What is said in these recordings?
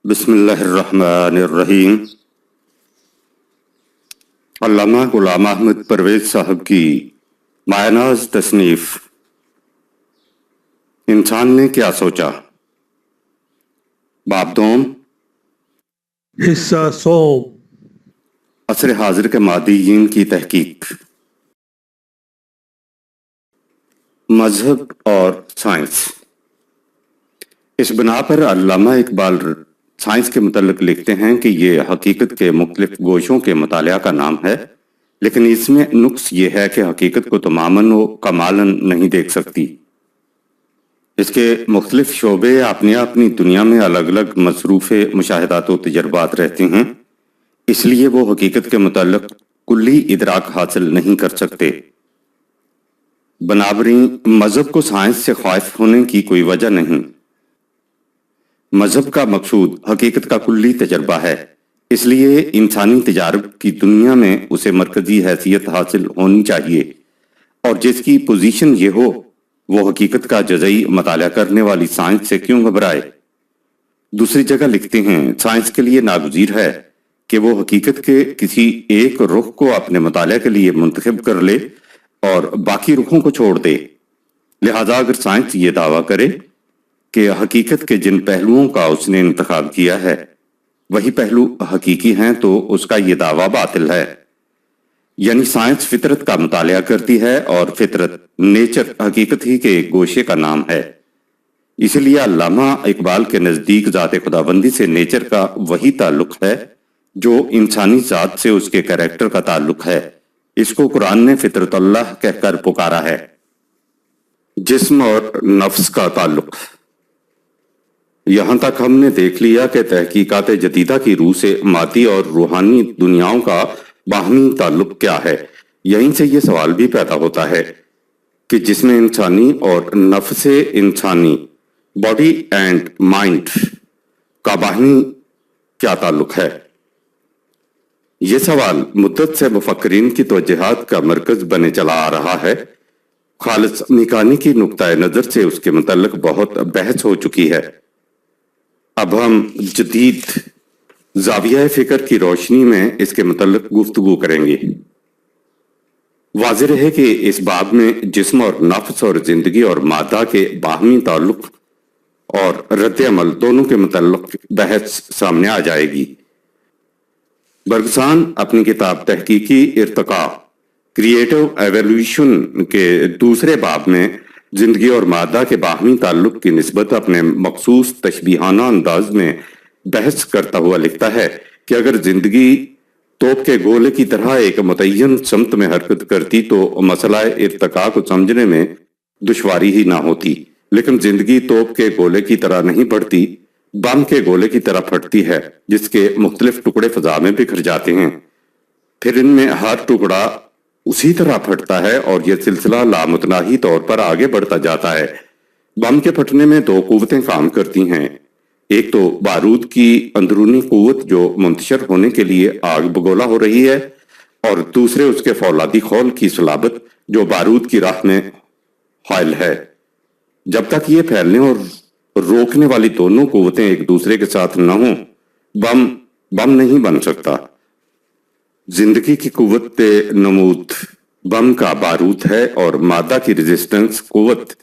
بسم اللہ الرحمن الرحیم۔ علامہ غلام احمد پرویز صاحب کی مایہ-ناز تصنیف انسان نے کیا سوچا، باب دوم، حصہ سوم، عصر حاضر کے مادیین کی تحقیق، مذہب اور سائنس۔ اس بنا پر علامہ اقبال سائنس کے متعلق لکھتے ہیں کہ یہ حقیقت کے مختلف گوشوں کے مطالعہ کا نام ہے، لیکن اس میں نقص یہ ہے کہ حقیقت کو تماماً و کمالاً نہیں دیکھ سکتی۔ اس کے مختلف شعبے اپنی اپنی دنیا میں الگ الگ مصروف مشاہدات و تجربات رہتے ہیں، اس لیے وہ حقیقت کے متعلق کلی ادراک حاصل نہیں کر سکتے۔ بنابراین مذہب کو سائنس سے خائف ہونے کی کوئی وجہ نہیں۔ مذہب کا مقصود حقیقت کا کلی تجربہ ہے، اس لیے انسانی تجارب کی دنیا میں اسے مرکزی حیثیت حاصل ہونی چاہیے، اور جس کی پوزیشن یہ ہو وہ حقیقت کا جزئی مطالعہ کرنے والی سائنس سے کیوں گھبرائے۔ دوسری جگہ لکھتے ہیں، سائنس کے لیے ناگزیر ہے کہ وہ حقیقت کے کسی ایک رخ کو اپنے مطالعہ کے لیے منتخب کر لے اور باقی رخوں کو چھوڑ دے۔ لہذا اگر سائنس یہ دعویٰ کرے کہ حقیقت کے جن پہلوؤں کا اس نے انتخاب کیا ہے وہی پہلو حقیقی ہیں، تو اس کا یہ دعویٰ باطل ہے۔ یعنی سائنس فطرت کا مطالعہ کرتی ہے اور فطرت، نیچر، حقیقت ہی کے ایک گوشے کا نام ہے۔ اس لیے علامہ اقبال کے نزدیک ذات خداوندی سے نیچر کا وہی تعلق ہے جو انسانی ذات سے اس کے کریکٹر کا تعلق ہے۔ اس کو قرآن نے فطرت اللہ کہہ کر پکارا ہے۔ جسم اور نفس کا تعلق۔ یہاں تک ہم نے دیکھ لیا کہ تحقیقات جدیدہ کی روح سے مادی اور روحانی دنیاؤں کا باہمی تعلق کیا ہے۔ یہیں سے یہ سوال بھی پیدا ہوتا ہے کہ جسم انسانی اور نفس انسانی، باڈی اینڈ مائنڈ کا باہمی کیا تعلق ہے۔ یہ سوال مدت سے مفکرین کی توجہات کا مرکز بنے چلا آ رہا ہے۔ خالص میکانیکی نقطہ نظر سے اس کے متعلق بہت بحث ہو چکی ہے۔ اب ہم جدید زاویہ فکر کی روشنی میں اس کے متعلق گفتگو کریں گے۔ واضح ہے کہ اس باب میں جسم اور نفس اور زندگی اور مادہ کے باہمی تعلق اور رد عمل دونوں کے متعلق بحث سامنے آ جائے گی۔ برگسان اپنی کتاب تحقیقی ارتقاء، کریٹو ایولیوشن کے دوسرے باب میں زندگی اور مادہ کے باہمی تعلق کی نسبت اپنے مخصوص تشبیہانہ انداز میں بحث کرتا ہوا لکھتا ہے کہ اگر زندگی توپ کے گولے کی طرح ایک متعین سمت میں حرکت کرتی تو مسئلہ ارتقاء کو سمجھنے میں دشواری ہی نہ ہوتی، لیکن زندگی توپ کے گولے کی طرح نہیں پھٹتی، بم کے گولے کی طرح پھٹتی ہے جس کے مختلف ٹکڑے فضا میں بکھر جاتے ہیں، پھر ان میں ہر ٹکڑا اسی طرح پھٹتا ہے اور یہ سلسلہ لامتناہی طور پر آگے بڑھتا جاتا ہے۔ بم کے پھٹنے میں دو قوتیں کام کرتی ہیں، ایک تو بارود کی اندرونی قوت جو منتشر ہونے کے لیے آگ بگولا ہو رہی ہے، اور دوسرے اس کے فولادی خول کی صلابت جو بارود کی راہ میں حائل ہے۔ جب تک یہ پھیلنے اور روکنے والی دونوں قوتیں ایک دوسرے کے ساتھ نہ ہوں، بم نہیں بن سکتا۔ زندگی کی قوت نمود بم کا بارود ہے اور مادہ کی ریزسٹنس قوت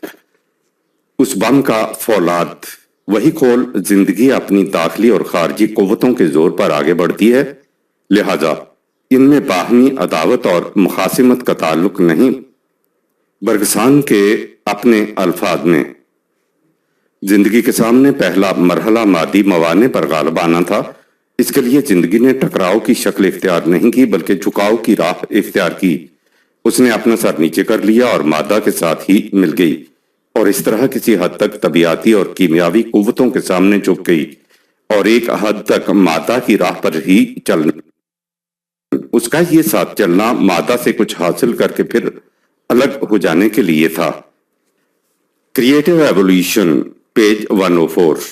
اس بم کا فولاد۔ وہی کھول زندگی اپنی داخلی اور خارجی قوتوں کے زور پر آگے بڑھتی ہے، لہذا ان میں باہمی عداوت اور مخاصمت کا تعلق نہیں۔ برگسان کے اپنے الفاظ میں، زندگی کے سامنے پہلا مرحلہ مادی موانع پر غالب آنا تھا۔ اس کے لیے زندگی نے ٹکراؤ کی شکل اختیار نہیں کی بلکہ جھکاؤ کی راہ اختیار کی۔ اس نے اپنا سر نیچے کر لیا اور مادہ کے ساتھ ہی مل گئی، اور اس طرح کسی حد تک طبیعتی اور کیمیاوی قوتوں کے سامنے جھک گئی، اور ایک حد تک مادہ کی راہ پر ہی چلنا۔ اس کا یہ ساتھ چلنا مادہ سے کچھ حاصل کر کے پھر الگ ہو جانے کے لیے تھا۔ Creative evolution, page 104۔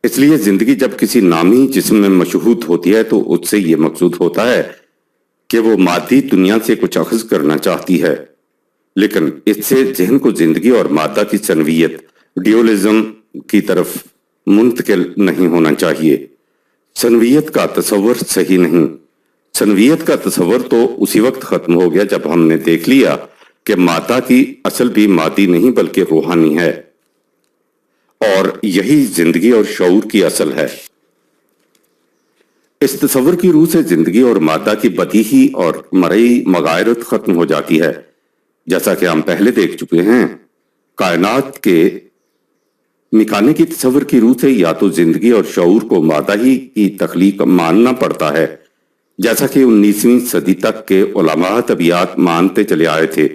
اس لیے زندگی جب کسی نامی جسم میں مشہود ہوتی ہے تو اس سے یہ مقصود ہوتا ہے کہ وہ مادی دنیا سے کچھ اخذ کرنا چاہتی ہے، لیکن اس سے ذہن کو زندگی اور مادہ کی ثنویت، ڈیولزم کی طرف منتقل نہیں ہونا چاہیے۔ ثنویت کا تصور صحیح نہیں۔ ثنویت کا تصور تو اسی وقت ختم ہو گیا جب ہم نے دیکھ لیا کہ مادہ کی اصل بھی مادی نہیں بلکہ روحانی ہے، اور یہی زندگی اور شعور کی اصل ہے۔ اس تصور کی روح سے زندگی اور مادہ کی بدیہی اور مرئی مغایرت ختم ہو جاتی ہے۔ جیسا کہ ہم پہلے دیکھ چکے ہیں، کائنات کے میکانیکی تصور کی روح سے یا تو زندگی اور شعور کو مادہ ہی کی تخلیق ماننا پڑتا ہے، جیسا کہ 19ویں صدی تک کے علماء طبیعیات مانتے چلے آئے تھے،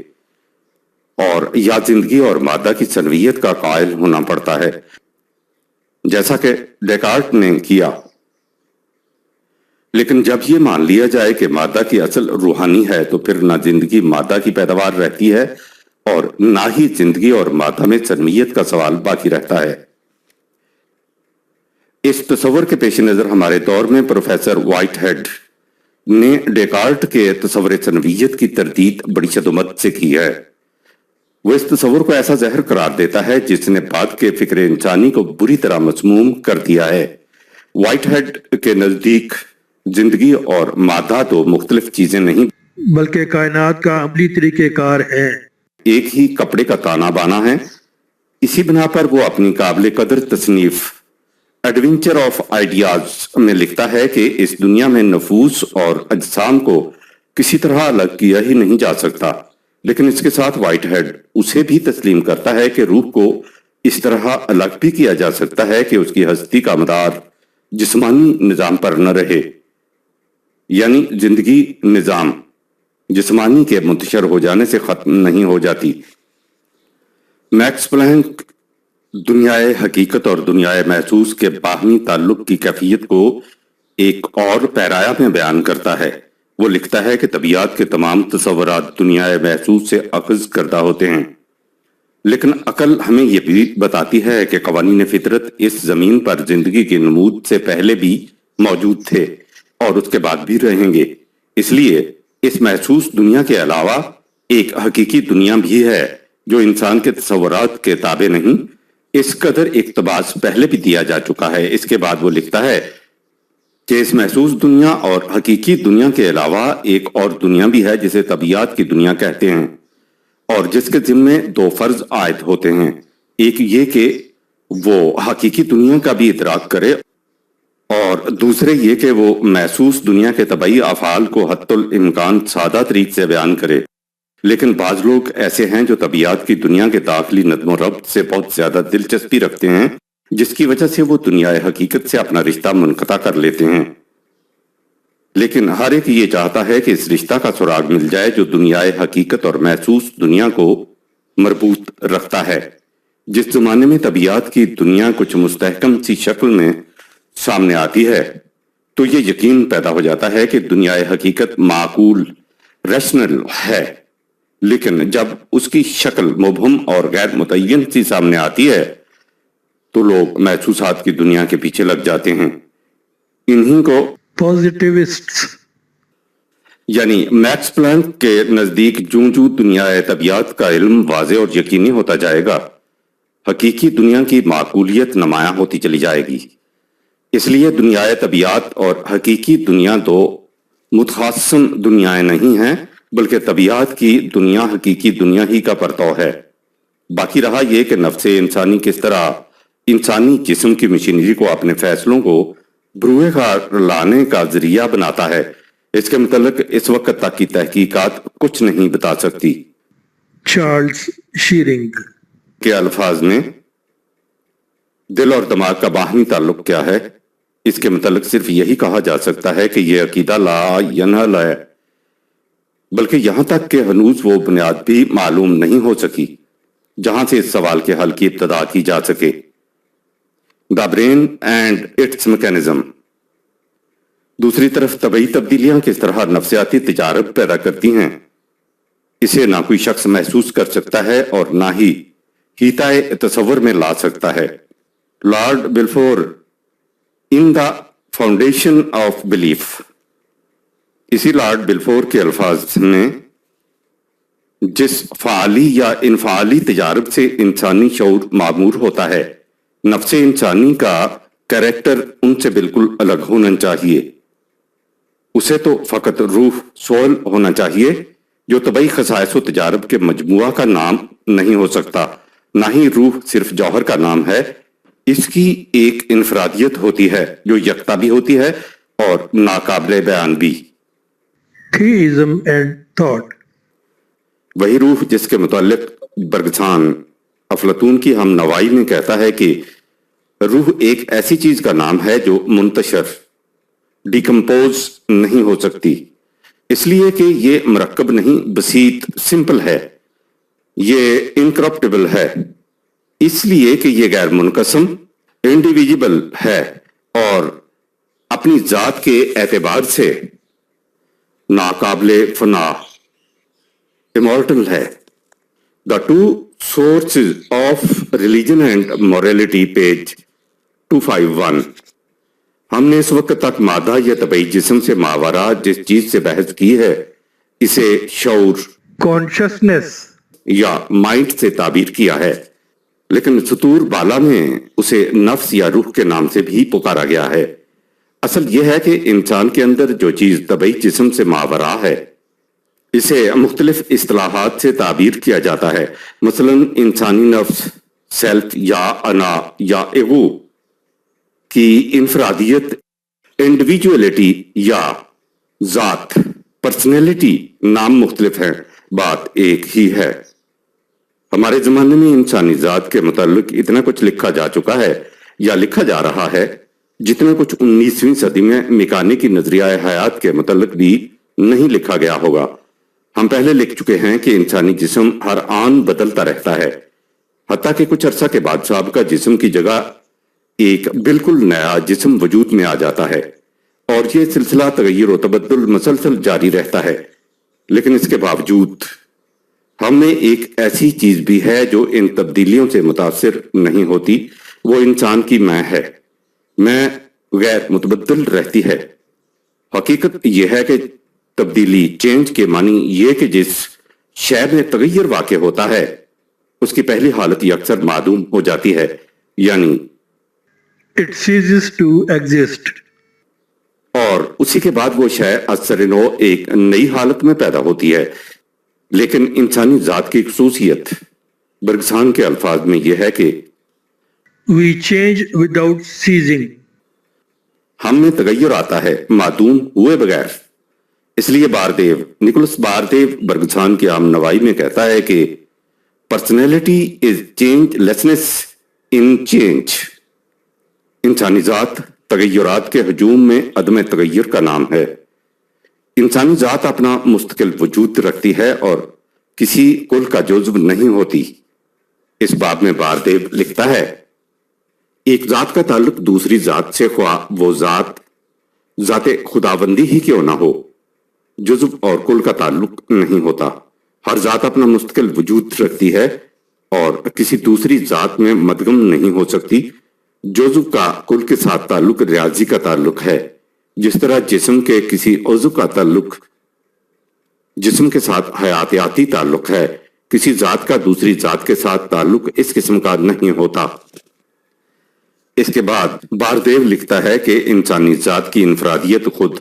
اور یا زندگی اور مادہ کی ثنویت کا قائل ہونا پڑتا ہے، جیسا کہ ڈیکارٹ نے کیا۔ لیکن جب یہ مان لیا جائے کہ مادہ کی اصل روحانی ہے تو پھر نہ زندگی مادہ کی پیداوار رہتی ہے اور نہ ہی زندگی اور مادہ میں ثنویت کا سوال باقی رہتا ہے۔ اس تصور کے پیش نظر ہمارے دور میں پروفیسر وائٹ ہیڈ نے ڈیکارٹ کے تصور ثنویت کی تردید بڑی شدت سے کی ہے۔ وہ اس تصور کو ایسا زہر قرار دیتا ہے جس نے بعد کے فکر انسانی کو بری طرح مسموم کر دیا ہے۔ وائٹ ہیڈ کے نزدیک زندگی اور مادہ تو مختلف چیزیں نہیں بلکہ کائنات کا عملی طریقہ کار ہے، ایک ہی کپڑے کا تانا بانا ہے۔ اسی بنا پر وہ اپنی قابل قدر تصنیف ایڈونچر آف آئیڈیاز میں لکھتا ہے کہ اس دنیا میں نفوس اور اجسام کو کسی طرح الگ کیا ہی نہیں جا سکتا، لیکن اس کے ساتھ وائٹ ہیڈ اسے بھی تسلیم کرتا ہے کہ روح کو اس طرح الگ بھی کیا جا سکتا ہے کہ اس کی ہستی کا مدار جسمانی نظام پر نہ رہے، یعنی زندگی نظام جسمانی کے منتشر ہو جانے سے ختم نہیں ہو جاتی۔ میکس پلانک دنیائے حقیقت اور دنیائے محسوس کے باہمی تعلق کی کیفیت کو ایک اور پیرایا میں بیان کرتا ہے۔ وہ لکھتا ہے کہ طبیعت کے تمام تصورات دنیائے محسوس سے اخذ کردہ ہوتے ہیں، لیکن عقل ہمیں یہ بھی بتاتی ہے کہ قوانین فطرت اس زمین پر زندگی کی نمود سے پہلے بھی موجود تھے اور اس کے بعد بھی رہیں گے۔ اس لیے اس محسوس دنیا کے علاوہ ایک حقیقی دنیا بھی ہے جو انسان کے تصورات کے تابع نہیں۔ اس قدر اقتباس پہلے بھی دیا جا چکا ہے۔ اس کے بعد وہ لکھتا ہے کہ اس محسوس دنیا اور حقیقی دنیا کے علاوہ ایک اور دنیا بھی ہے جسے طبیعت کی دنیا کہتے ہیں، اور جس کے ذمے دو فرض عائد ہوتے ہیں۔ ایک یہ کہ وہ حقیقی دنیا کا بھی ادراک کرے، اور دوسرے یہ کہ وہ محسوس دنیا کے طبعی افعال کو حتی الامکان سادہ طریق سے بیان کرے۔ لیکن بعض لوگ ایسے ہیں جو طبیعت کی دنیا کے داخلی نظم و ضبط سے بہت زیادہ دلچسپی رکھتے ہیں، جس کی وجہ سے وہ دنیا حقیقت سے اپنا رشتہ منقطع کر لیتے ہیں۔ لیکن ہر ایک یہ چاہتا ہے کہ اس رشتہ کا سراغ مل جائے جو دنیا حقیقت اور محسوس دنیا کو مربوط رکھتا ہے۔ جس زمانے میں طبیعت کی دنیا کچھ مستحکم سی شکل میں سامنے آتی ہے تو یہ یقین پیدا ہو جاتا ہے کہ دنیا حقیقت معقول ریشنل ہے، لیکن جب اس کی شکل مبہم اور غیر متعین سی سامنے آتی ہے تو لوگ محسوسات کی دنیا کے پیچھے لگ جاتے ہیں۔ انہی کو پازیٹیوسٹس یعنی میکس پلانک کے نزدیک جوں دنیا طبیعت کا علم واضح اور یقینی ہوتا جائے گا، حقیقی دنیا کی معقولیت نمایاں ہوتی چلی جائے گی۔ اس لیے دنیا طبیعت اور حقیقی دنیا دو متخاصم دنیایں نہیں ہیں، بلکہ طبیعت کی دنیا حقیقی دنیا ہی کا پرتو ہے۔ باقی رہا یہ کہ نفس انسانی کس طرح انسانی جسم کی مشینری کو اپنے فیصلوں کو بروئے کار لانے کا ذریعہ بناتا ہے، اس کے متعلق اس وقت تک کی تحقیقات کچھ نہیں بتا سکتی۔ چارلز شیرنگ کے الفاظ میں دل اور دماغ کا باہمی تعلق کیا ہے؟ اس کے متعلق صرف یہی کہا جا سکتا ہے کہ یہ عقیدہ لا ینحل ہے، بلکہ یہاں تک کہ ہنوز وہ بنیاد بھی معلوم نہیں ہو سکی جہاں سے اس سوال کے حل کی ابتدا کی جا سکے۔ The brain and its mechanism. دوسری طرف طبعی تبدیلیاں کس طرح نفسیاتی تجارب پیدا کرتی ہیں، اسے نہ کوئی شخص محسوس کر سکتا ہے اور نہ ہی ہیتائے تصور میں لا سکتا ہے۔ Lord بلفور in the foundation of belief. اسی لارڈ بلفور کے الفاظ میں جس فعالی یا انفعالی تجارب سے انسانی شعور معمور ہوتا ہے، نفس انسانی کا کریکٹر ان سے بالکل الگ ہونا چاہیے. اسے تو فقط روح سول ہونا چاہیے جو طبعی خصائص و تجارب کے مجموعہ کا نام نہیں ہو سکتا. نہ ہی روح صرف جوہر کا نام ہے. اس کی ایک انفرادیت ہوتی ہے جو یکتا بھی ہوتی ہے اور ناقابل بیان بھی. Theism and thought. وہی روح جس کے متعلق برگسان افلاطون کی ہم نوائی میں کہتا ہے کہ روح ایک ایسی چیز کا نام ہے جو منتشر ڈیکمپوز نہیں ہو سکتی، اس لیے کہ یہ مرکب نہیں، بسیط، سمپل ہے. یہ انکرپٹیبل ہے اس لیے کہ یہ غیر منقسم، انڈیویجیبل ہے اور اپنی ذات کے اعتبار سے ناقابل فنا، immortal ہے. The two sources of religion and morality page 251. ہم نے اس وقت تک مادہ یا طبعی جسم سے ماورا جس چیز سے بحث کی ہے اسے شعور، Consciousness. یا مائنڈ سے تعبیر کیا ہے، لیکن سطور بالا میں اسے نفس یا روح کے نام سے بھی پکارا گیا ہے. اصل یہ ہے کہ انسان کے اندر جو چیز طبعی جسم سے ماورا ہے اسے مختلف اصطلاحات سے تعبیر کیا جاتا ہے. مثلا انسانی نفس، سیلف یا انا یا ایگو کی انفرادیت، انڈیویجولیٹی یا ذات، پرسنالٹی نام مختلف ہیں، بات ایک ہی ہے. ہمارے زمانے میں انسانی ذات کے متعلق اتنا کچھ لکھا جا چکا ہے یا لکھا جا رہا ہے جتنا کچھ 19ویں صدی میں میکانیکی نظریہ حیات کے متعلق بھی نہیں لکھا گیا ہوگا. ہم پہلے لکھ چکے ہیں کہ انسانی جسم ہر آن بدلتا رہتا ہے، حتیٰ کہ کچھ عرصہ کے بعد سابقہ جسم کی جگہ ایک بالکل نیا جسم وجود میں آ جاتا ہے، اور یہ سلسلہ تغیر و تبدل مسلسل جاری رہتا ہے. لیکن اس کے باوجود ہم میں ایک ایسی چیز بھی ہے جو ان تبدیلیوں سے متاثر نہیں ہوتی، وہ انسان کی میں ہے. میں غیر متبدل رہتی ہے. حقیقت یہ ہے کہ تبدیلی، چینج کے معنی یہ کہ جس شے میں تغیر واقع ہوتا ہے اس کی پہلی حالت یہ اکثر معدوم ہو جاتی ہے، یعنی It ceases to exist. اور اسی کے بعد وہ شے اثر نو ایک نئی حالت میں پیدا ہوتی ہے. لیکن انسانی ذات کی خصوصیت برگسان کے الفاظ میں یہ ہے کہ We change without ceasing. ہم میں تغیر آتا ہے معدوم ہوئے بغیر. اس لیے باردیو، نکولس باردیو برگسان کی عام نوائی میں کہتا ہے کہ personality is change lessons in change. انسانی ذات تغیرات کے ہجوم میں عدم تغیر کا نام ہے. انسانی ذات اپنا مستقل وجود رکھتی ہے اور کسی کل کا جزو نہیں ہوتی. اس باب میں باردیو لکھتا ہے، ایک ذات کا تعلق دوسری ذات سے، خواہ وہ ذات خداوندی ہی کیوں نہ ہو، جزو اور کل کا تعلق نہیں ہوتا. ہر ذات اپنا مستقل وجود رکھتی ہے اور کسی دوسری ذات میں مدغم نہیں ہو سکتی. جزو کا کل کے ساتھ تعلق ریاضی کا تعلق ہے، جس طرح جسم کے کسی عضو کا تعلق جسم کے ساتھ حیاتیاتی تعلق ہے. کسی ذات کا دوسری ذات کے ساتھ تعلق اس قسم کا نہیں ہوتا. اس کے بعد باردیو لکھتا ہے کہ انسانی ذات کی انفرادیت خود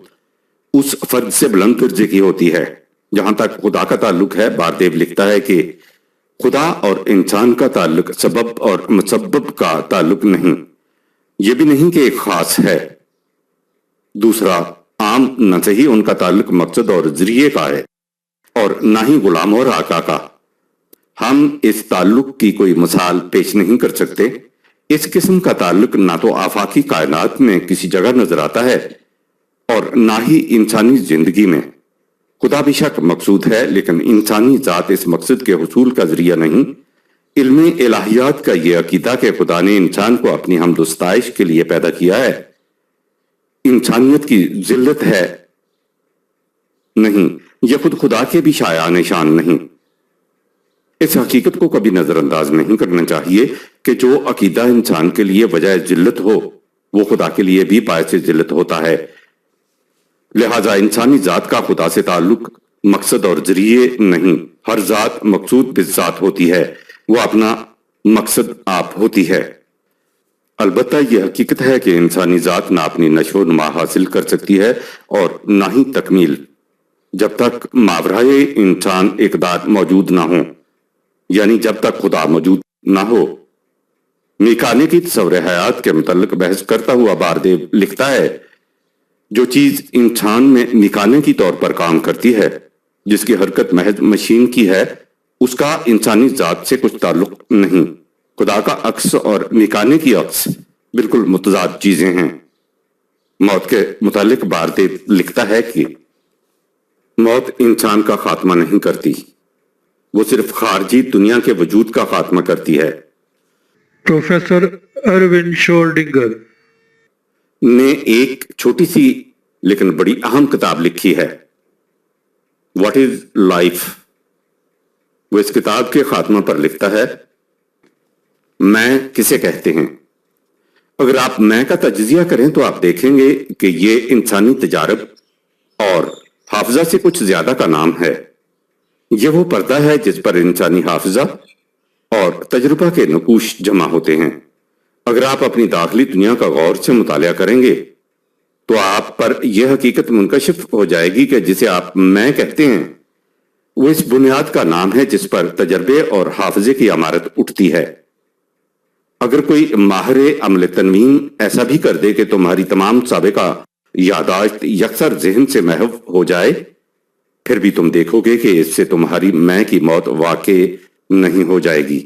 اس فرد سے بلند درجے کی ہوتی ہے. جہاں تک خدا کا تعلق ہے، باردیو لکھتا ہے کہ خدا اور انسان کا تعلق سبب اور مسبب کا تعلق نہیں. یہ بھی نہیں کہ ایک خاص ہے، دوسرا عام نہ صحیح ان کا تعلق مقصد اور ذریعے کا ہے، اور نہ ہی غلام اور آقا کا. ہم اس تعلق کی کوئی مثال پیش نہیں کر سکتے. اس قسم کا تعلق نہ تو آفاقی کائنات میں کسی جگہ نظر آتا ہے اور نہ ہی انسانی زندگی میں. خدا بے شک مقصود ہے، لیکن انسانی ذات اس مقصد کے حصول کا ذریعہ نہیں. علم الہیات کا یہ عقیدہ کہ خدا نے انسان کو اپنی حمد و ستائش کے لیے پیدا کیا ہے، انسانیت کی ذلت ہے نہیں، یہ خود خدا کے بھی شایان شان نہیں. اس حقیقت کو کبھی نظر انداز نہیں کرنا چاہیے کہ جو عقیدہ انسان کے لیے وجہ ذلت ہو وہ خدا کے لیے بھی باعث ذلت ہوتا ہے. لہذا انسانی ذات کا خدا سے تعلق مقصد اور ذریعے نہیں. ہر ذات مقصود بالذات ہوتی ہے، وہ اپنا مقصد آپ ہوتی ہے. البتہ یہ حقیقت ہے کہ انسانی ذات نہ اپنی نشو و نما حاصل کر سکتی ہے اور نہ ہی تکمیل، جب تک ماورائے انسان اقدار موجود نہ ہو، یعنی جب تک خدا موجود نہ ہو۔ میکانے کی تصور حیات کے متعلق بحث کرتا ہوا باردیو لکھتا ہے، جو چیز انسان میں میکانے کی طور پر کام کرتی ہے، جس کی حرکت محض مشین کی ہے، اس کا انسانی ذات سے کچھ تعلق نہیں۔ خدا کا عکس اور میکانے کی عکس بالکل متضاد چیزیں ہیں۔ موت کے متعلق باردیو لکھتا ہے کہ موت انسان کا خاتمہ نہیں کرتی، وہ صرف خارجی دنیا کے وجود کا خاتمہ کرتی ہے۔ پروفیسر ارون شورڈنگر نے ایک چھوٹی سی لیکن بڑی اہم کتاب لکھی ہے، واٹ از لائف۔ وہ اس کتاب کے خاتمہ پر لکھتا ہے، میں کسے کہتے ہیں؟ اگر آپ میں کا تجزیہ کریں تو آپ دیکھیں گے کہ یہ انسانی تجارب اور حافظہ سے کچھ زیادہ کا نام ہے۔ یہ وہ پردہ ہے جس پر انسانی حافظہ اور تجربہ کے نقوش جمع ہوتے ہیں۔ اگر آپ اپنی داخلی دنیا کا غور سے مطالعہ کریں گے تو آپ پر یہ حقیقت منکشف ہو جائے گی کہ جسے آپ میں کہتے ہیں وہ اس بنیاد کا نام ہے جس پر تجربے اور حافظے کی عمارت اٹھتی ہے۔ اگر کوئی ماہر عمل تنوین ایسا بھی کر دے کہ تمہاری تمام سابقہ یادداشت یکسر ذہن سے محو ہو جائے، پھر بھی تم دیکھو گے کہ اس سے تمہاری میں کی موت واقع نہیں ہو جائے گی۔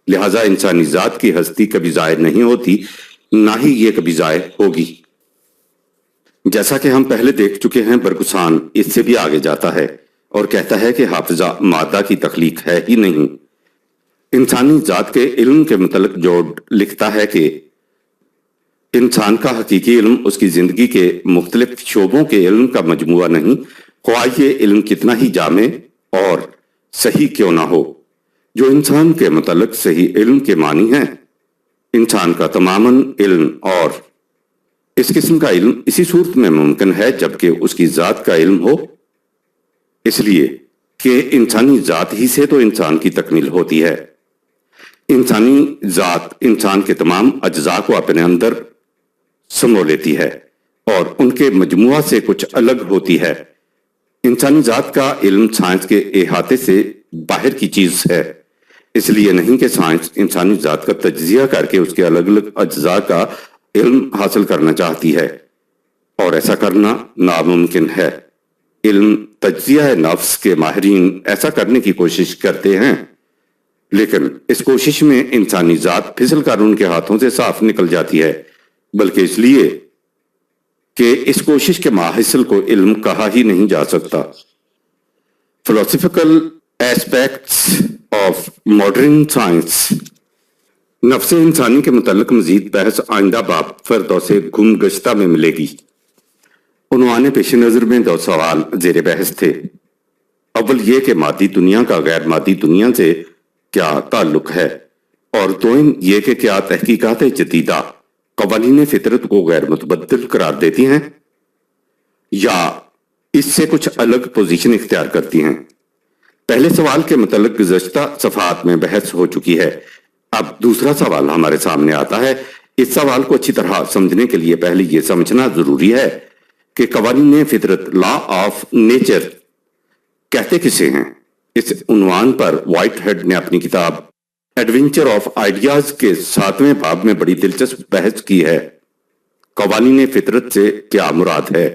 لہذا انسانی ذات کی ہستی کبھی ضائع نہیں ہوتی، نہ ہی یہ کبھی ضائع ہوگی۔ جیسا کہ ہم پہلے دیکھ چکے ہیں، برگسان اس سے بھی آگے جاتا ہے اور کہتا ہے کہ حافظہ مادہ کی تخلیق ہے ہی نہیں۔ انسانی ذات کے علم کے متعلق جورڈ لکھتا ہے کہ انسان کا حقیقی علم اس کی زندگی کے مختلف شعبوں کے علم کا مجموعہ نہیں، خواہ یہ علم کتنا ہی جامع اور صحیح کیوں نہ ہو۔ جو انسان کے متعلق صحیح علم کے معنی ہیں، انسان کا تماماً علم اور اس قسم کا علم اسی صورت میں ممکن ہے جبکہ اس کی ذات کا علم ہو، اس لیے کہ انسانی ذات ہی سے تو انسان کی تکمیل ہوتی ہے۔ انسانی ذات انسان کے تمام اجزاء کو اپنے اندر سمو لیتی ہے اور ان کے مجموعہ سے کچھ الگ ہوتی ہے۔ انسانی ذات کا علم سائنس کے احاطے سے باہر کی چیز ہے، اس لیے نہیں کہ سائنس انسانی ذات کا تجزیہ کر کے اس کے الگ الگ اجزاء کا علم حاصل کرنا چاہتی ہے، اور ایسا کرنا ناممکن ہے۔ علم تجزیہ نفس کے ماہرین ایسا کرنے کی کوشش کرتے ہیں، لیکن اس کوشش میں انسانی ذات پھسل کر ان کے ہاتھوں سے صاف نکل جاتی ہے، بلکہ اس لیے کہ اس کوشش کے ماحصل کو علم کہا ہی نہیں جا سکتا۔ Philosophical aspects of modern science. نفس انسانی کے متعلق مزید بحث آئندہ باب فردوس گم گشتہ میں ملے گی۔ عنوان پیش نظر میں 2 سوال زیر بحث تھے۔ اول یہ کہ مادی دنیا کا غیر مادی دنیا سے کیا تعلق ہے، اور دوم یہ کہ کیا تحقیقات جدیدہ قوانین فطرت کو غیر متبدل قرار دیتی ہیں یا اس سے کچھ الگ پوزیشن اختیار کرتی ہیں۔ پہلے سوال کے متعلق گزشتہ صفحات میں بحث ہو چکی ہے، اب دوسرا سوال ہمارے سامنے آتا ہے۔ اس سوال کو اچھی طرح سمجھنے کے لیے پہلے یہ سمجھنا ضروری ہے کہ قوانین فطرت، لا آف نیچر، کہتے کسے ہیں۔ اس عنوان پر وائٹ ہیڈ نے اپنی کتاب ایڈونچر آف آئیڈیاز کے 7ویں باب میں بڑی دلچسپ بحث کی ہے۔ قوانین فطرت سے کیا مراد ہے،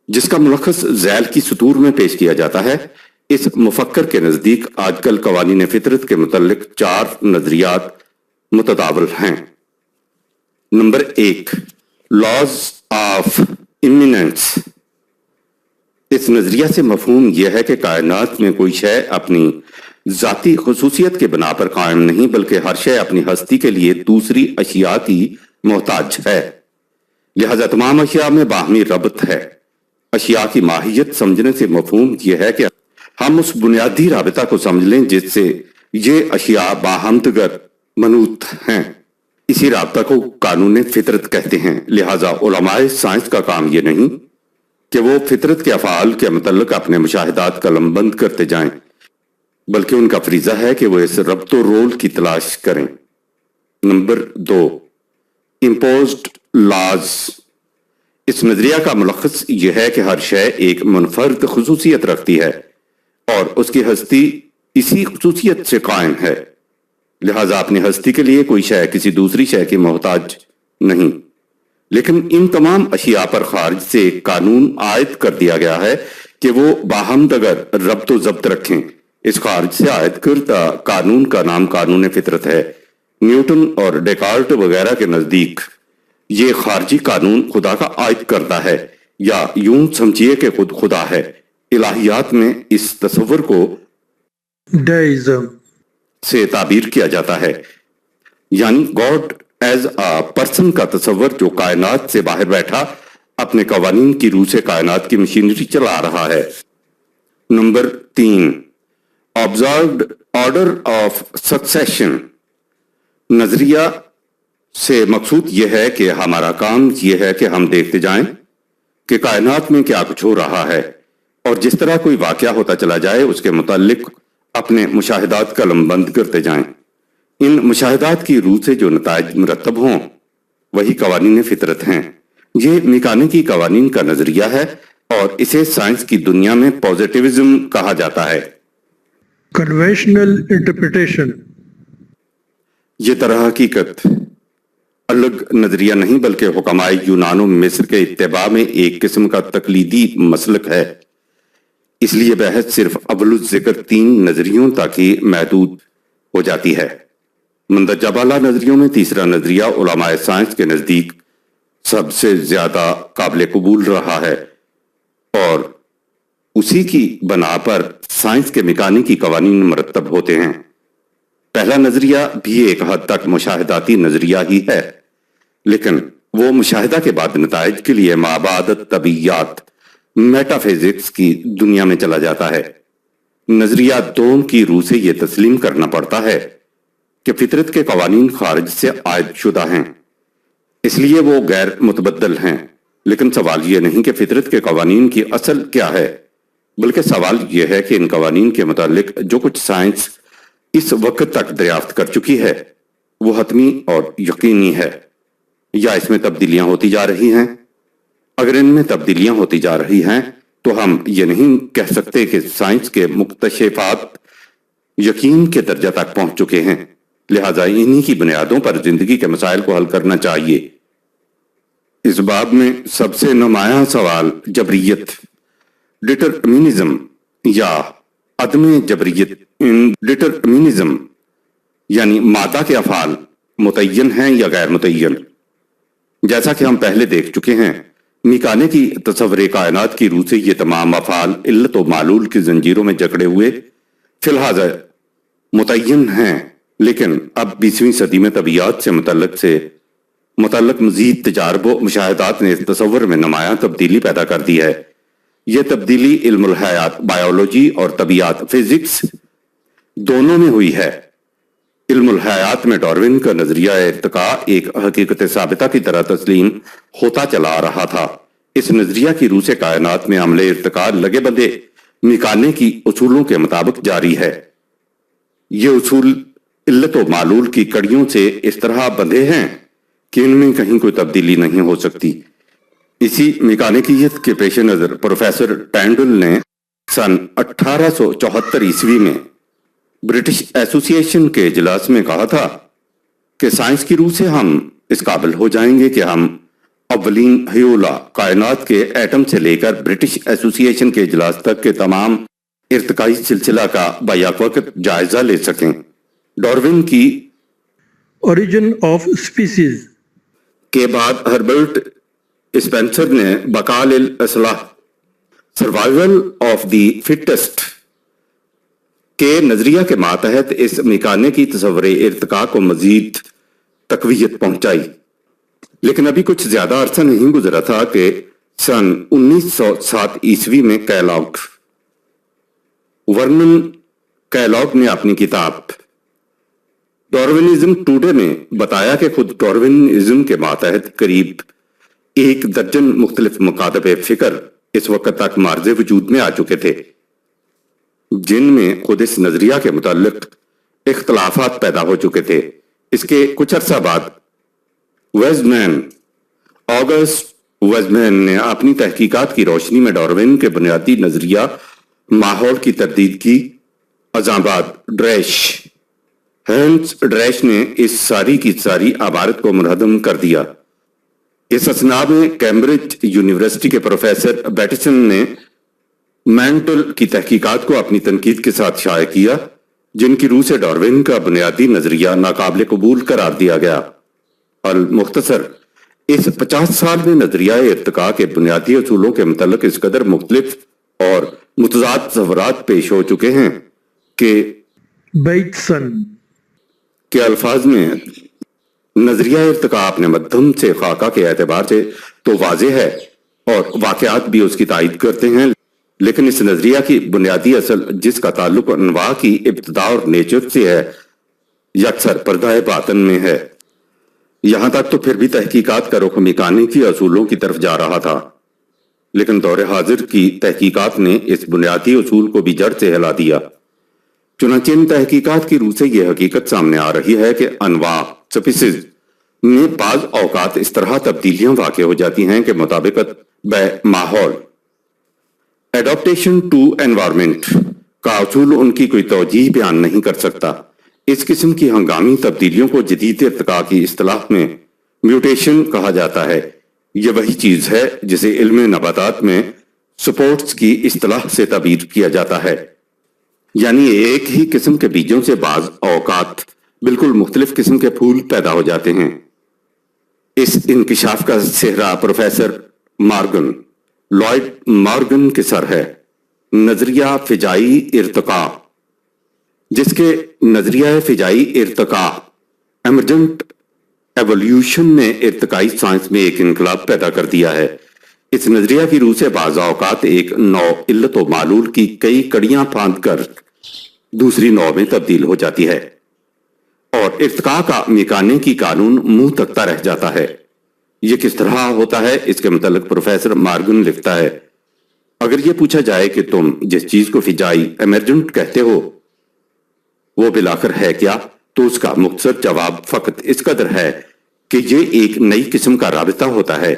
جس کا ملخص ذیل کی سطور میں پیش کیا جاتا ہے۔ اس مفکر کے نزدیک آج کل قوانین فطرت کے متعلق 4 نظریات متداول ہیں۔ Number 1، laws of eminence. اس نظریہ سے مفہوم یہ ہے کہ کائنات میں کوئی شے اپنی ذاتی خصوصیت کے بنا پر قائم نہیں، بلکہ ہر شے اپنی ہستی کے لیے دوسری اشیاء کی محتاج ہے، لہذا تمام اشیاء میں باہمی ربط ہے۔ اشیاء کی ماہیت سمجھنے سے مفہوم یہ ہے کہ ہم اس بنیادی رابطہ کو سمجھ لیں جس سے یہ اشیاء باہم دیگر منوط ہیں۔ اسی رابطہ کو قانون فطرت کہتے ہیں۔ لہذا علماء سائنس کا کام یہ نہیں کہ وہ فطرت کے افعال کے متعلق اپنے مشاہدات قلم بند کرتے جائیں، بلکہ ان کا فریضہ ہے کہ وہ اس ربط و رول کی تلاش کریں۔ Number 2، imposed laws. اس نظریہ کا ملخص یہ ہے کہ ہر شے ایک منفرد خصوصیت رکھتی ہے اور اس کی ہستی اسی خصوصیت سے قائم ہے، لہذا اپنی ہستی کے لیے کوئی شے کسی دوسری شے کی محتاج نہیں، لیکن ان تمام اشیاء پر خارج سے ایک قانون عائد کر دیا گیا ہے کہ وہ باہم اگر ربط و ضبط رکھیں۔ اس خارج سے عائد کردہ قانون کا نام قانون فطرت ہے۔ نیوٹن اور ڈیکارٹ وغیرہ کے نزدیک یہ خارجی قانون خدا کا عائد کرتا ہے، یا یوں سمجھیے کہ خود خدا ہے۔ الہیات میں اس تصور کو deism, سے تعبیر کیا جاتا ہے، یعنی گاڈ ایز اے پرسن کا تصور جو کائنات سے باہر بیٹھا اپنے قوانین کی روح سے کائنات کی مشینری چلا رہا ہے۔ Number 3، observed order of succession۔ نظریہ سے مقصود یہ ہے کہ ہمارا کام یہ ہے کہ ہم دیکھتے جائیں کہ کائنات میں کیا کچھ ہو رہا ہے، اور جس طرح کوئی واقعہ ہوتا چلا جائے اس کے متعلق اپنے مشاہدات قلم بند کرتے جائیں۔ ان مشاہدات کی روح سے جو نتائج مرتب ہوں وہی قوانین فطرت ہیں۔ یہ میکانیکی قوانین کا نظریہ ہے اور اسے سائنس کی دنیا میں پوزیٹیوزم کہا جاتا ہے۔ conventional interpretation, یہ طرح حقیقت الگ نظریہ نہیں بلکہ حکمائے یونان و مصر کے اتباع میں ایک قسم کا تقلیدی مسلک ہے۔ اس لیے بحث صرف اول الذکر 3 نظریوں تک ہی محدود ہو جاتی ہے۔ مندرجہ بالا نظریوں میں تیسرا نظریہ علماء سائنس کے نزدیک سب سے زیادہ قابل قبول رہا ہے، اور اسی کی بنا پر سائنس کے میکانیکی قوانین مرتب ہوتے ہیں۔ پہلا نظریہ بھی ایک حد تک مشاہداتی نظریہ ہی ہے، لیکن وہ مشاہدہ کے بعد نتائج کے لیے مابعد طبیعیات میٹا فزکس کی دنیا میں چلا جاتا ہے۔ نظریہ 2 کی روح سے یہ تسلیم کرنا پڑتا ہے کہ فطرت کے قوانین خارج سے عائد شدہ ہیں، اس لیے وہ غیر متبدل ہیں، لیکن سوال یہ نہیں کہ فطرت کے قوانین کی اصل کیا ہے، بلکہ سوال یہ ہے کہ ان قوانین کے متعلق جو کچھ سائنس اس وقت تک دریافت کر چکی ہے وہ حتمی اور یقینی ہے، یا اس میں تبدیلیاں ہوتی جا رہی ہیں۔ اگر ان میں تبدیلیاں ہوتی جا رہی ہیں تو ہم یہ نہیں کہہ سکتے کہ سائنس کے مکتشفات یقین کے درجہ تک پہنچ چکے ہیں، لہذا انہی کی بنیادوں پر زندگی کے مسائل کو حل کرنا چاہیے۔ اس باب میں سب سے نمایاں سوال جبریت، ڈٹرمنزم یا عدم جبریت ڈٹرمنزم، یعنی مادہ کے افعال متعین ہیں یا غیر متعین۔ جیسا کہ ہم پہلے دیکھ چکے ہیں، میکانیکی تصور کائنات کی روح سے یہ تمام افعال علت و معلول کی زنجیروں میں جکڑے ہوئے فی الحال متعین ہیں، لیکن اب 20ویں صدی میں طبیعیات سے متعلق مزید تجارب و مشاہدات نے اس تصور میں نمایاں تبدیلی پیدا کر دی ہے۔ یہ تبدیلی علم الحیات بایولوجی اور طبیعیات فزکس دونوں میں ہوئی ہے۔ علم الحیات میں ڈارون کا نظریہ ارتقاء ایک حقیقت ثابتہ کی طرح تسلیم ہوتا چلا آ رہا تھا۔ اس نظریہ کی روح سے کائنات میں عمل ارتقاء لگے بندے میکانیکی اصولوں کے مطابق جاری ہے۔ یہ اصول علت و معلول کی کڑیوں سے اس طرح بندھے ہیں کہ ان میں کہیں کوئی تبدیلی نہیں ہو سکتی۔ اسی میکانیکیت کے پیش نظر پروفیسر ٹینڈل نے سن 1874 عیسوی میں برٹش ایسوسی ایشن کے اجلاس میں کہا تھا کہ سائنس کی روح سے ہم اس قابل ہو جائیں گے کہ ہم اولین ہیولا کائنات کے ایٹم سے لے کر برٹش ایسوسی ایشن کے اجلاس تک کے تمام ارتقائی سلسلہ کا بیک وقت جائزہ لے سکیں۔ ڈارون کی origin of species, کے بعد ہربرٹ اسپینسر نے Baqqal Islah survival of the fittest کے نظریہ کے ماتحت اس میکانیکی تصور ارتقاء کو مزید تقویت پہنچائی، لیکن ابھی کچھ زیادہ عرصہ نہیں گزرا تھا کہ سن 1907 عیسوی میں ورنن کیلاگ نے اپنی کتاب ڈارونزم ٹوڈے میں بتایا کہ خود ڈارونزم کے ماتحت قریب 1 درجن مختلف مکاتب فکر اس وقت تک معرض وجود میں آ چکے تھے، جن میں خود اس نظریہ کے متعلق اختلافات پیدا ہو چکے تھے۔ اس کے کچھ عرصہ بعد ویزمین آگسٹ ویزمین نے اپنی تحقیقات کی روشنی میں ڈارون کے بنیادی نظریہ ماحول کی تردید کی۔ ازاں بعد ہینس ڈریش نے اس ساری کی ساری عبارت کو منہدم کر دیا۔ اس اثناء میں کیمبرج یونیورسٹی کے پروفیسر بیٹسن نے مینٹل کی تحقیقات کو اپنی تنقید کے ساتھ شائع کیا، جن کی روح سے ڈارون کا بنیادی نظریہ ناقابل قبول قرار دیا گیا۔ المختصر، اس 50 سال میں نظریہ ارتقاء کے بنیادی اصولوں کے متعلق اس قدر مختلف اور متضاد تصورات پیش ہو چکے ہیں کہ بیٹسن کے الفاظ میں نظریہ ارتقاء اپنے مدھم سے خاکہ کے اعتبار سے تو واضح ہے اور واقعات بھی اس کی تائید کرتے ہیں، لیکن اس نظریہ کی بنیادی اصل جس کا تعلق انواع کی ابتدا اور نیچر سے ہے، یکسر پردہ باطن میں ہے۔ یہاں تک تو پھر بھی تحقیقات کا رخ میکانیکی اصولوں کی طرف جا رہا تھا، لیکن دور حاضر کی تحقیقات نے اس بنیادی اصول کو بھی جڑ سے ہلا دیا۔ چنانچہ ان تحقیقات کی روح سے یہ حقیقت سامنے آ رہی ہے کہ انواع سپیسیز میں بعض اوقات اس طرح تبدیلیاں واقع ہو جاتی ہیں کہ مطابقت بے ماحول ایڈاپٹیشن ٹو انوائرمنٹ کا اصول ان کی کوئی توجیہ بیان نہیں کر سکتا۔ اس قسم کی ہنگامی تبدیلیوں کو جدید ارتقاء کی اصطلاح میں میوٹیشن کہا جاتا ہے۔ یہ وہی چیز ہے جسے علم نباتات میں سپورٹس کی اصطلاح سے تعبیر کیا جاتا ہے، یعنی ایک ہی قسم کے بیجوں سے بعض اوقات بالکل مختلف قسم کے پھول پیدا ہو جاتے ہیں۔ اس انکشاف کا سہرا پروفیسر لوئڈ مارگن کے سر ہے۔ نظریہ فجائی ارتقاء، جس کے نظریہ فجائی ارتقاء ایمرجنٹ ایولیوشن نے ارتقائی سائنس میں ایک انقلاب پیدا کر دیا ہے۔ اس نظریہ کی روح سے بعض اوقات ایک نوع علت و معلول کی کئی کڑیاں پھاند کر دوسری نوع میں تبدیل ہو جاتی ہے اور ارتقاء کا میکانیکی قانون منہ تکتا رہ جاتا ہے۔ یہ کس طرح ہوتا ہے، اس کے متعلق پروفیسر مارگن لکھتا ہے، اگر یہ پوچھا جائے کہ تم جس چیز کو فجائی ایمرجنٹ کہتے ہو وہ بالآخر ہے کیا، تو اس کا مختصر جواب فقط اس قدر ہے کہ یہ ایک نئی قسم کا رابطہ ہوتا ہے،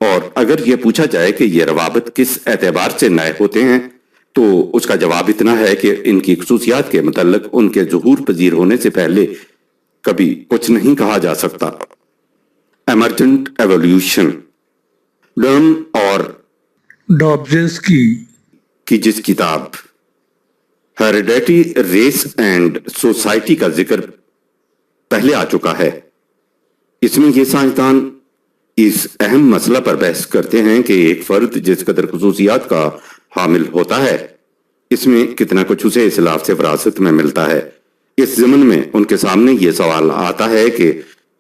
اور اگر یہ پوچھا جائے کہ یہ روابط کس اعتبار سے نئے ہوتے ہیں تو اس کا جواب اتنا ہے کہ ان کی خصوصیات کے متعلق ان کے ظہور پذیر ہونے سے پہلے کبھی کچھ نہیں کہا جا سکتا۔ ایمرجنٹ ایولیوشن ڈرم اور ڈابزنسکی کی جس کتاب ہیریڈیٹی ریس اینڈ سوسائٹی کا ذکر پہلے آ چکا ہے، اس میں یہ سائنسدان اس اہم مسئلہ پر بحث کرتے ہیں کہ ایک فرد جس قدر خصوصیات کا حامل ہوتا ہے، اس میں کتنا کچھ اسے اسلاف سے وراثت میں ملتا ہے۔ اس ضمن میں ان کے سامنے یہ سوال آتا ہے کہ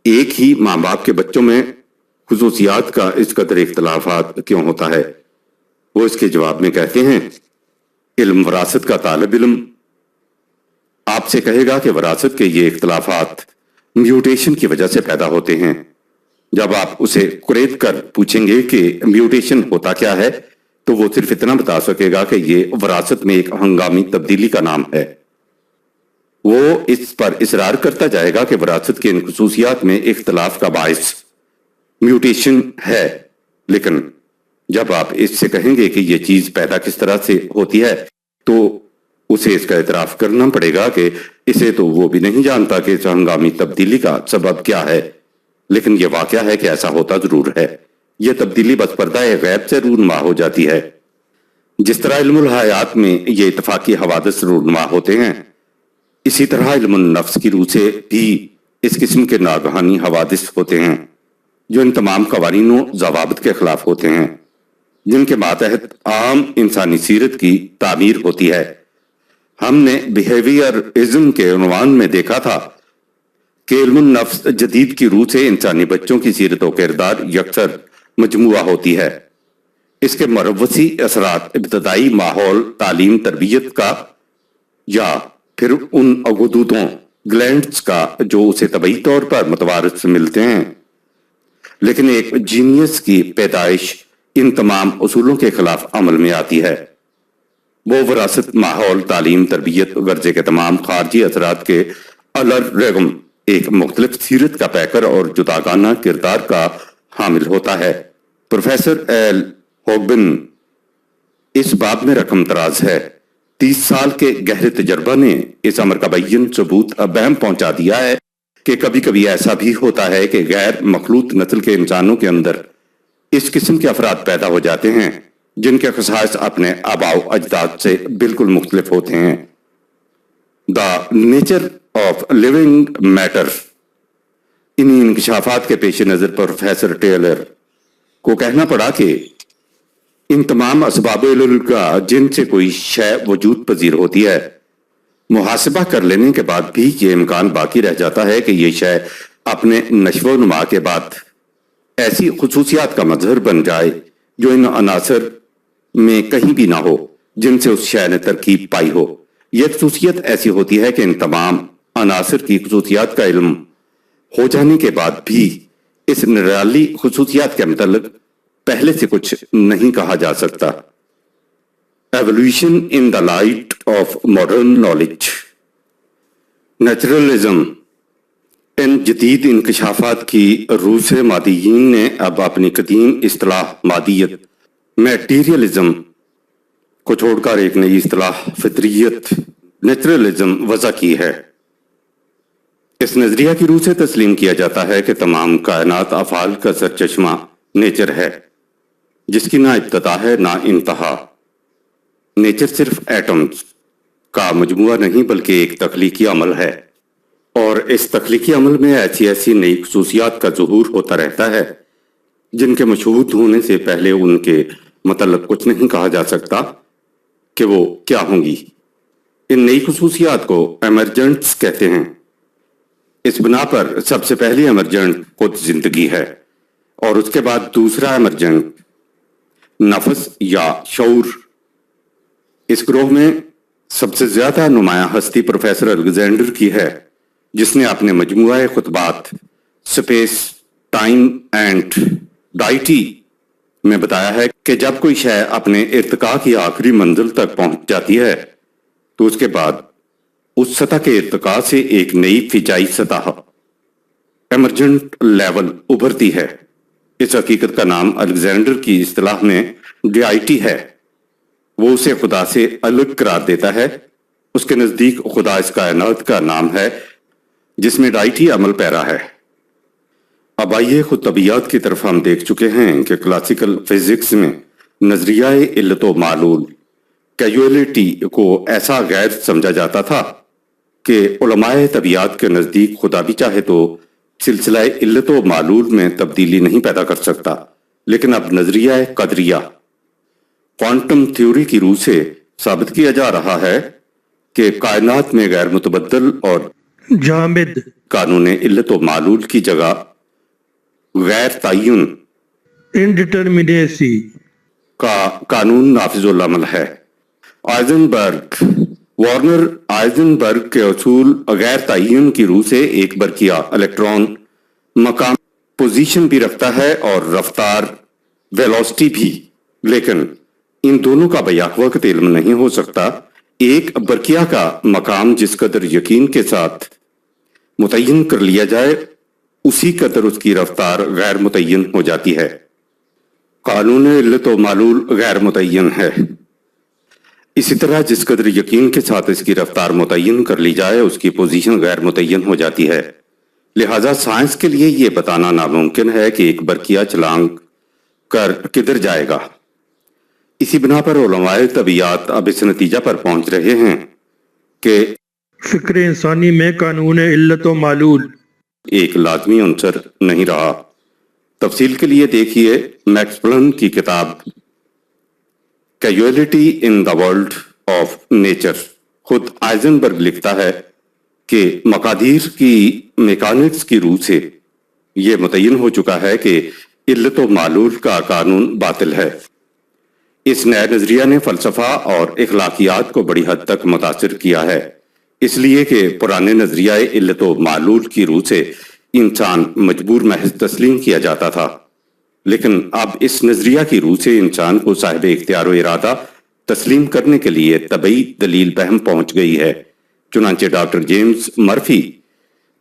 ایک ہی ماں باپ کے بچوں میں خصوصیات کا اس قدر اختلافات کیوں ہوتا ہے؟ وہ اس کے جواب میں کہتے ہیں، علم وراثت کا طالب علم آپ سے کہے گا کہ وراثت کے یہ اختلافات میوٹیشن کی وجہ سے پیدا ہوتے ہیں۔ جب آپ اسے قرید کر پوچھیں گے کہ میوٹیشن ہوتا کیا ہے تو وہ صرف اتنا بتا سکے گا کہ یہ وراثت میں ایک ہنگامی تبدیلی کا نام ہے۔ وہ اس پر اصرار کرتا جائے گا کہ وراثت کے ان خصوصیات میں اختلاف کا باعث میوٹیشن ہے، لیکن جب آپ اس سے کہیں گے کہ یہ چیز پیدا کس طرح سے ہوتی ہے تو اسے اس کا اعتراف کرنا پڑے گا کہ اسے تو وہ بھی نہیں جانتا کہ اس ہنگامی تبدیلی کا سبب کیا ہے، لیکن یہ واقعہ ہے کہ ایسا ہوتا ضرور ہے۔ یہ تبدیلی بس پردہ غیب سے رونما ہو جاتی ہے۔ جس طرح علم الحیات میں یہ اتفاقی حوادث رونما ہوتے ہیں، اسی طرح علم النفس کی روح سے بھی اس قسم کے ناگہانی حوادث ہوتے ہیں جو ان تمام قوانین و ضوابط کے خلاف ہوتے ہیں جن کے ماتحت عام انسانی سیرت کی تعمیر ہوتی ہے۔ ہم نے بیہیویئرزم کے عنوان میں دیکھا تھا کہ علم النفس جدید کی روح سے انسانی بچوں کی سیرت و کردار یکسر مجموعہ ہوتی ہے۔ اس کے مروثی اثرات ابتدائی ماحول، تعلیم، تربیت کا یا پھر ان غدودوں گلینڈز کا جو اسے طبعی طور پر متوارث ملتے ہیں، لیکن ایک جینیس کی پیدائش ان تمام اصولوں کے خلاف عمل میں آتی ہے۔ وہ وراثت، ماحول، تعلیم، تربیت، غرضے کے تمام خارجی اثرات کے الرغم ایک مختلف سیرت کا پیکر اور جداگانہ کردار کا حامل ہوتا ہے۔ پروفیسر ایل ہوگبن اس باب میں رقم دراز ہے۔ 30 سال کے گہرے تجربہ نے اس امر کا بین ثبوت بہم پہنچا دیا ہے کہ کبھی کبھی ایسا بھی ہوتا ہے کہ غیر مخلوط نسل کے انسانوں کے اندر اس قسم کے افراد پیدا ہو جاتے ہیں جن کے خصائص اپنے آباء و اجداد سے بالکل مختلف ہوتے ہیں۔ The nature of living matter, انہی انکشافات کے پیش نظر پروفیسر ٹیلر کو کہنا پڑا کہ ان تمام اسباب علل کا جن سے کوئی شے وجود پذیر ہوتی ہے، محاسبہ کر لینے کے بعد بھی یہ امکان باقی رہ جاتا ہے کہ یہ شے اپنے نشو و نما کے بعد ایسی خصوصیات کا مظہر بن جائے جو ان عناصر میں کہیں بھی نہ ہو جن سے اس شے نے ترکیب پائی ہو۔ یہ خصوصیت ایسی ہوتی ہے کہ ان تمام عناصر کی خصوصیات کا علم ہو جانے کے بعد بھی اس نرالی خصوصیات کے متعلق پہلے سے کچھ نہیں کہا جا سکتا۔ Evolution in the light of modern knowledge, naturalism. ان جدید انکشافات کی روح سے مادیین نے اب اپنی قدیم اصطلاح مادیت میٹیریلزم کو چھوڑ کر ایک نئی اصطلاح فطریت نیچرلزم وضع کی ہے۔ اس نظریہ کی روح سے تسلیم کیا جاتا ہے کہ تمام کائنات افعال کا سرچشمہ نیچر ہے جس کی نہ ابتدا ہے نہ انتہا۔ نیچر صرف ایٹمز کا مجموعہ نہیں بلکہ ایک تخلیقی عمل ہے، اور اس تخلیقی عمل میں ایسی نئی خصوصیات کا ظہور ہوتا رہتا ہے جن کے مشہود ہونے سے پہلے ان کے متعلق کچھ نہیں کہا جا سکتا کہ وہ کیا ہوں گی۔ ان نئی خصوصیات کو ایمرجنٹس کہتے ہیں۔ اس بنا پر سب سے پہلی ایمرجنٹ خود زندگی ہے، اور اس کے بعد دوسرا ایمرجنٹ نفس یا شعور۔ اس گروہ میں سب سے زیادہ نمایاں ہستی پروفیسر الیگزینڈر کی ہے، جس نے اپنے مجموعہ خطبات سپیس، ٹائم اینڈ ڈائٹی میں بتایا ہے کہ جب کوئی شے اپنے ارتقاء کی آخری منزل تک پہنچ جاتی ہے تو اس کے بعد اس سطح کے ارتقاء سے ایک نئی فضائی سطح ایمرجنٹ لیول ابھرتی ہے۔ اس حقیقت کا نام الیگزینڈر کی اصطلاح میں ڈیائٹی ہے۔ وہ اسے خدا سے الگ قرار دیتا ہے۔ اس کے نزدیک خدا اس کائنات کا نام ہے جس میں ڈائٹی عمل پیرا ہے۔ اب آئیے خود طبیعت کی طرف ہم دیکھ چکے ہیں کہ کلاسیکل فزکس میں نظریہ علت و معلول کیجولیٹی کو ایسا غیر سمجھا جاتا تھا کہ علماء طبیعت کے نزدیک خدا بھی چاہے تو سلسلہ علت و معلول میں تبدیلی نہیں پیدا کر سکتا، لیکن اب نظریہ قدریہ کوانٹم تھیوری کی روح سے ثابت کیا جا رہا ہے کہ کائنات میں غیر متبدل اور جامد قانون علت و معلول کی جگہ غیر تعین انڈیٹرمنیسی کا قانون نافذ العمل ہے۔ وارنر آئزنبرگ کے اصول غیر تعین کی روح سے ایک برقیہ الیکٹران مقام پوزیشن بھی رکھتا ہے اور رفتار ویلوسٹی بھی، لیکن ان دونوں کا بیک وقت علم نہیں ہو سکتا۔ ایک برقیہ کا مقام جس قدر یقین کے ساتھ متعین کر لیا جائے اسی قدر اس کی رفتار غیر متعین ہو جاتی ہے۔ قانون علت و معلول غیر متعین ہے، اسی طرح جس قدر یقین کے ساتھ اس کی رفتار متعین کر لی جائے اس کی پوزیشن غیر متعین ہو جاتی ہے۔ لہذا سائنس کے لیے یہ بتانا ناممکن ہے کہ ایک برقیہ چھلانگ کر کدھر جائے گا۔ اسی بنا پر علماء طبیعت اب اس نتیجہ پر پہنچ رہے ہیں کہ فکر انسانی میں قانون علت و معلول ایک لازمی عنصر نہیں رہا۔ تفصیل کے لیے دیکھیے میکس پلانک کی کتاب کیجولیٹی ان دا ورلڈ آف نیچر۔ خود آئزنبرگ لکھتا ہے کہ مقادیر کی میکانکس کی روح سے یہ متعین ہو چکا ہے کہ علت و معلول کا قانون باطل ہے۔ اس نئے نظریہ نے فلسفہ اور اخلاقیات کو بڑی حد تک متاثر کیا ہے، اس لیے کہ پرانے نظریہ علت و معلول کی روح سے انسان مجبور محض تسلیم کیا جاتا تھا، لیکن اب اس نظریہ کی روح سے انسان کو صاحب اختیار و ارادہ تسلیم کرنے کے لیے طبعی دلیل بہم پہنچ گئی ہے۔ چنانچہ doctor James Murphy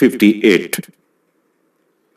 58।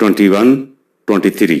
21-23।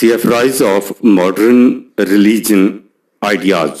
theories of modern religion ideas.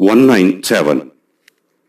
197।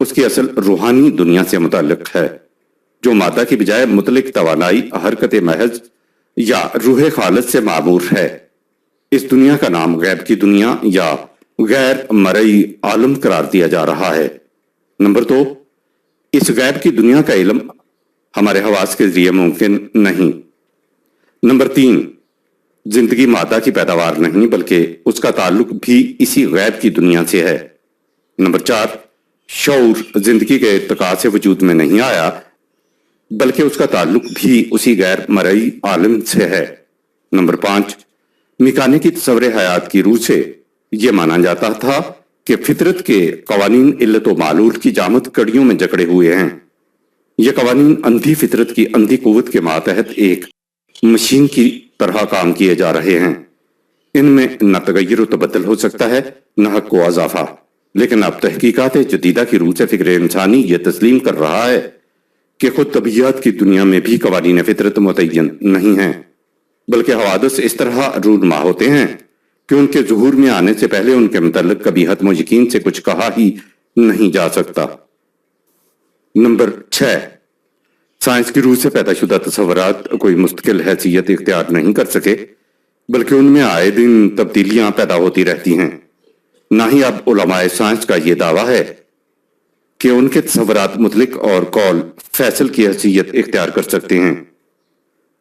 اس کی اصل روحانی دنیا سے متعلق ہے، جو مادہ کی بجائے مطلق توانائی، حرکت محض یا روح خالص سے معمور ہے۔ اس دنیا کا نام غیب کی دنیا یا غیر مرئی عالم قرار دیا جا رہا ہے۔ نمبر 2، اس غیب کی دنیا کا علم ہمارے حواس کے ذریعے ممکن نہیں۔ نمبر 3، زندگی مادہ کی پیداوار نہیں بلکہ اس کا تعلق بھی اسی غیب کی دنیا سے ہے۔ نمبر 4، شعور زندگی کے ارتقاء سے وجود میں نہیں آیا بلکہ اس کا تعلق بھی اسی غیر مرئی عالم سے ہے۔ نمبر 5، میکانیکی تصور حیات کی روح سے یہ مانا جاتا تھا کہ فطرت کے قوانین علت و معلول کی جامد کڑیوں میں جکڑے ہوئے ہیں۔ یہ قوانین اندھی فطرت کی اندھی قوت کے ماتحت ایک مشین کی طرح کام کیے جا رہے ہیں۔ ان میں نہ تغیر و تبدل ہو سکتا ہے نہ حق و اضافہ، لیکن اب تحقیقات جدیدہ کی روح سے فکر انسانی یہ تسلیم کر رہا ہے کہ خود طبیعت کی دنیا میں بھی قوانین فطرت متعین نہیں ہیں، بلکہ حوادث اس طرح رونما ہوتے ہیں کہ ان کے ظہور میں آنے سے پہلے ان کے متعلق کبھی حتم و یقین سے کچھ کہا ہی نہیں جا سکتا۔ نمبر 6، سائنس کی روح سے پیدا شدہ تصورات کوئی مستقل حیثیت اختیار نہیں کر سکے بلکہ ان میں آئے دن تبدیلیاں پیدا ہوتی رہتی ہیں۔ نہ ہی اب علماء سائنس کا یہ دعویٰ ہے کہ ان کے تصورات مطلق اور قول فیصل کی حیثیت اختیار کر سکتے ہیں۔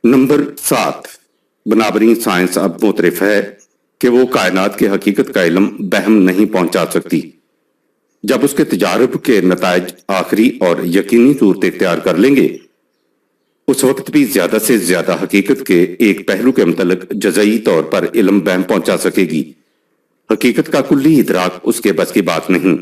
نمبر 7، بنابراین سائنس اب معترف ہے کہ وہ کائنات کی حقیقت کا علم بہم نہیں پہنچا سکتی۔ جب اس کے تجارب کے نتائج آخری اور یقینی صورت اختیار کر لیں گے، اس وقت بھی زیادہ سے زیادہ حقیقت کے ایک پہلو کے متعلق جزئی طور پر علم بہم پہنچا سکے گی۔ حقیقت کا کلی ادراک اس کے بس کی بات نہیں۔